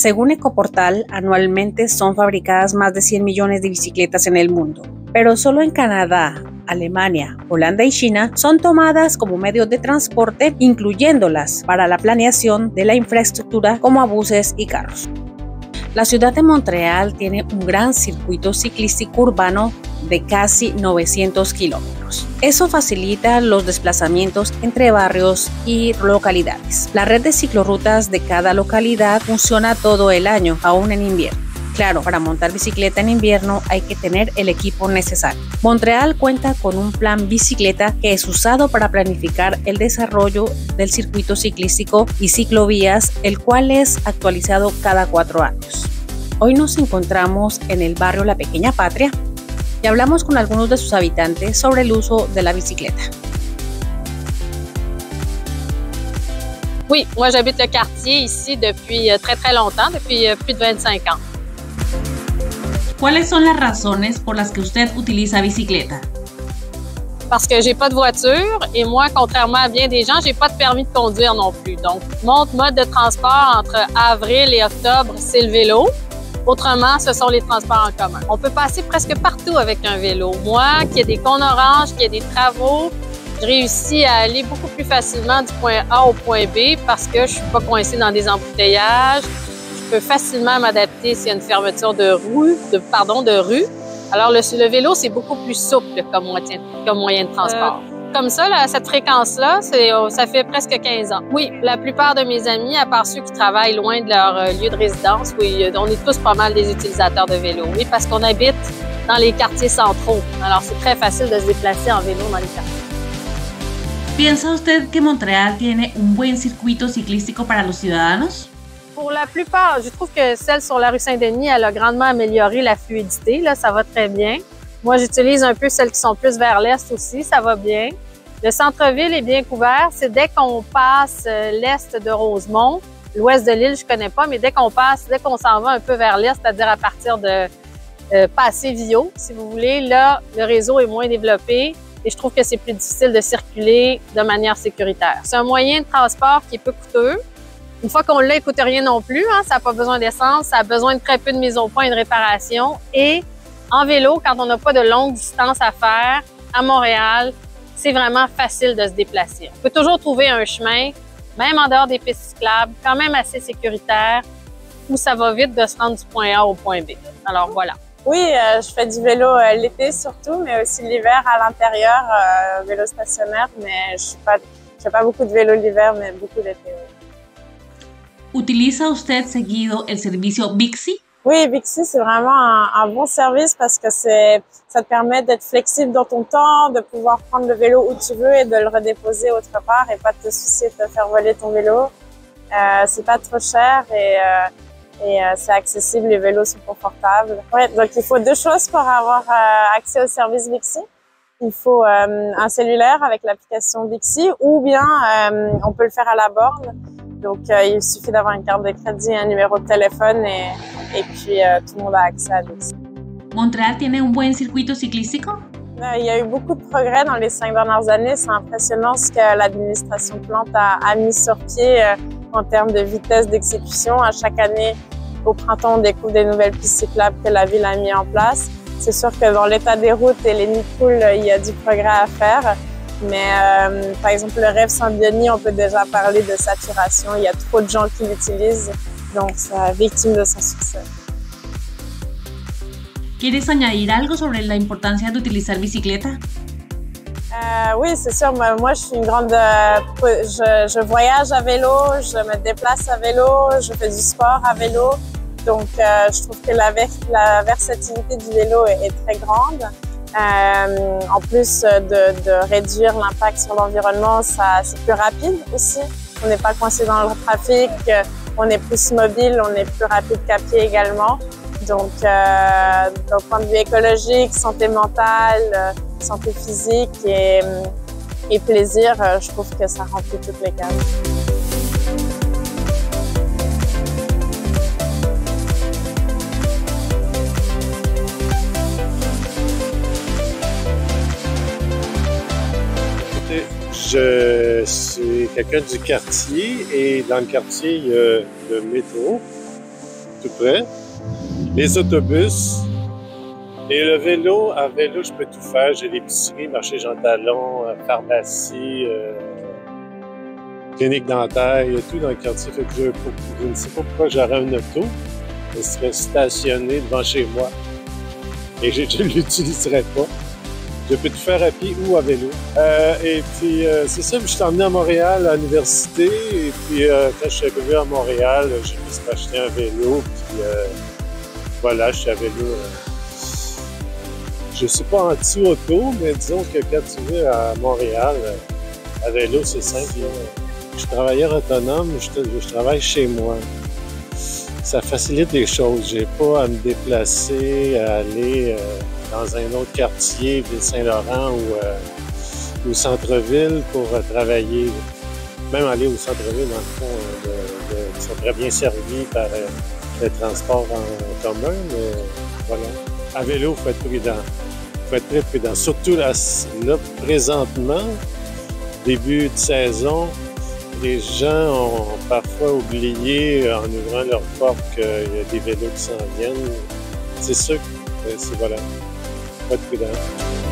Según Ecoportal, anualmente son fabricadas más de 100 millones de bicicletas en el mundo, pero solo en Canadá, Alemania, Holanda y China son tomadas como medios de transporte, incluyéndolas para la planeación de la infraestructura como buses y carros. La ciudad de Montreal tiene un gran circuito ciclístico urbano de casi 900 kilómetros. Eso facilita los desplazamientos entre barrios y localidades. La red de ciclorrutas de cada localidad funciona todo el año, aún en invierno. Claro, para montar bicicleta en invierno hay que tener el equipo necesario. Montreal cuenta con un plan bicicleta que es usado para planificar el desarrollo del circuito ciclístico y ciclovías, el cual es actualizado cada 4 años. Hoy nos encontramos en el barrio La Pequeña Patria y hablamos con algunos de sus habitantes sobre el uso de la bicicleta. Oui, moi j'habite le quartier ici depuis très longtemps, depuis plus de 25 ans. ¿Cuáles son las razones por las que usted utiliza bicicleta? Parce que j'ai pas de voiture et moi, contrairement à bien des gens, j'ai pas de permis de conduire non plus. Donc, mon mode de transport entre avril et octobre, c'est le vélo. Autrement, ce sont les transports en commun. On peut passer presque partout avec un vélo. Moi, qui ai des cônes oranges, qui ai des travaux, je réussis à aller beaucoup plus facilement du point A au point B parce que je suis pas coincée dans des embouteillages. Je peux facilement m'adapter s'il y a une fermeture de rue. Alors, le vélo, c'est beaucoup plus souple comme moyen de transport. Comme ça, là, cette fréquence-là, ça fait presque 15 ans. Oui, la plupart de mes amis, à part ceux qui travaillent loin de leur lieu de résidence, oui, on est tous pas mal des utilisateurs de vélo. Oui, parce qu'on habite dans les quartiers centraux. Alors, c'est très facile de se déplacer en vélo dans les quartiers. ¿Piensa usted que Montréal tiene un buen circuito ciclístico para los ciudadanos? Pour la plupart, je trouve que celle sur la rue Saint-Denis, elle a grandement amélioré la fluidité. Là, ça va très bien. Moi, j'utilise un peu celles qui sont plus vers l'est aussi, ça va bien. Le centre-ville est bien couvert. C'est dès qu'on passe l'est de Rosemont, l'ouest de l'île, je connais pas, mais dès qu'on s'en va un peu vers l'est, c'est-à-dire à partir de Passé-Viau, si vous voulez, là, le réseau est moins développé et je trouve que c'est plus difficile de circuler de manière sécuritaire. C'est un moyen de transport qui est peu coûteux. Une fois qu'on l'a, il ne coûte rien non plus. Hein, ça n'a pas besoin d'essence, ça a besoin de très peu de mise au point et de réparation. Et en vélo, quand on n'a pas de longue distance à faire, à Montréal, c'est vraiment facile de se déplacer. On peut toujours trouver un chemin, même en dehors des pistes cyclables, quand même assez sécuritaire, où ça va vite de se rendre du point A au point B. Alors voilà. Oui, je fais du vélo l'été surtout, mais aussi l'hiver à l'intérieur, vélo stationnaire, mais je fais pas beaucoup de vélo l'hiver, mais beaucoup l'été. Oui. ¿Utiliza usted seguido el servicio Bixi? Oui, Bixi, c'est vraiment un bon service parce que ça te permet d'être flexible dans ton temps, de pouvoir prendre le vélo où tu veux et de le redéposer autre part et pas te soucier de te faire voler ton vélo. C'est pas trop cher et c'est accessible, les vélos sont confortables. Ouais, donc il faut 2 choses pour avoir accès au service Bixi. Il faut un cellulaire avec l'application Bixi ou bien on peut le faire à la borne. Donc, il suffit d'avoir une carte de crédit et un numéro de téléphone et puis tout le monde a accès à Bixi. ¿Montréal tiene un buen circuito ciclístico? Il y a eu beaucoup de progrès dans les 5 dernières années. C'est impressionnant ce que l'administration Plante a mis sur pied en termes de vitesse d'exécution. À chaque année, au printemps, on découvre des nouvelles pistes cyclables que la ville a mis en place. C'est sûr que dans l'état des routes et les nids de poules, il y a du progrès à faire. Mais par exemple, le rêve Saint-Denis, on peut déjà parler de saturation. Il y a trop de gens qui l'utilisent, donc c'est victime de son succès. ¿Quieres añadir algo sobre la importancia de utilizar bicicleta? Oui, c'est sûr. Moi, je suis une grande... je voyage à vélo, je me déplace à vélo, je fais du sport à vélo. Donc, je trouve que la versatilité du vélo est très grande. En plus de réduire l'impact sur l'environnement, c'est plus rapide aussi. On n'est pas coincé dans le trafic, on est plus mobile, on est plus rapide qu'à pied également. Donc, d'un point de vue écologique, santé mentale, santé physique et plaisir, je trouve que ça remplit toutes les cases. Je suis quelqu'un du quartier et dans le quartier, il y a le métro. tout près. Les autobus. Et le vélo, à vélo, je peux tout faire. J'ai l'épicerie, marché Jean Talon, pharmacie, clinique dentaire, il y a tout dans le quartier. Fait que je ne sais pas pourquoi j'aurais un auto. Je serais stationné devant chez moi. Et je ne l'utiliserais pas. Je peux tout faire à pied ou à vélo. Et puis, c'est ça, je suis emmené à Montréal, à l'université. Et puis, quand je suis arrivé à Montréal, j'ai pu m'acheter un vélo. Puis, voilà, je suis à vélo. Je suis pas anti-auto, mais disons que quand tu vas à Montréal, à vélo, c'est simple. Je suis travailleur autonome, je travaille chez moi. Ça facilite les choses. J'ai pas à me déplacer, à aller dans un autre quartier, Ville-Saint-Laurent ou au centre-ville pour travailler. Même aller au centre-ville, dans le fond, ils sont très bien servis par le transport en commun, mais voilà. À vélo, il faut être prudent. Il faut être très prudent. Surtout là, présentement, début de saison, les gens ont parfois oublié, en ouvrant leur porte, qu'il y a des vélos qui s'en viennent. C'est sûr que voilà, il faut être prudent.